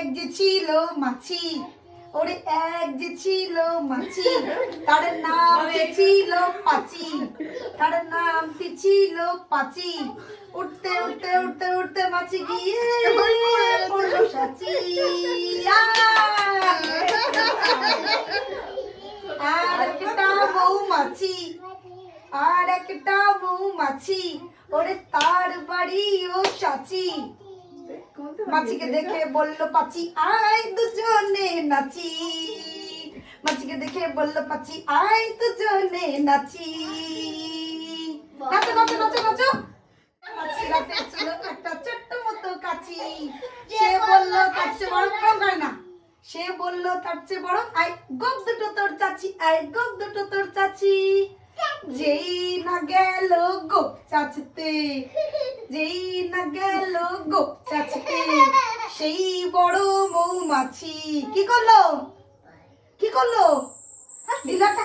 এক যে ছিল মাছি, ওরে এক যে ছিল মাছি, তার নাম ছিল পাচি, তার নাম ছিল পাচি। উঠতে উঠতে উঠতে উঠতে মাছি গিয়ে পড়লো সাচি। আর একটা মৌমাছি, আর একটা মৌমাছি, ওরে তার বাড়িও সাচি। মাছিকে দেখে বলল পাচি আয় দুজনে নাচি, মাছিকে দেখে বলল পাচি আয় দুজনে নাচি। নাচো নাচো নাচো নাচো। মাছি রাতে ছিল একটা ছোট্ট মতো কাছি, সে বলল তার চেয়ে বড় কেউ করে না, সে বলল তার চেয়ে বড় আয় গোপ দুটো তোর চাচি, আয় গোপ দুটো তোর চাচি। যেই না গেল গোপ চাচতে, যেই না গেল গোপ চাচতে, সেই বড় মৌমাছি কি করলো, কি করলো, লীলাটা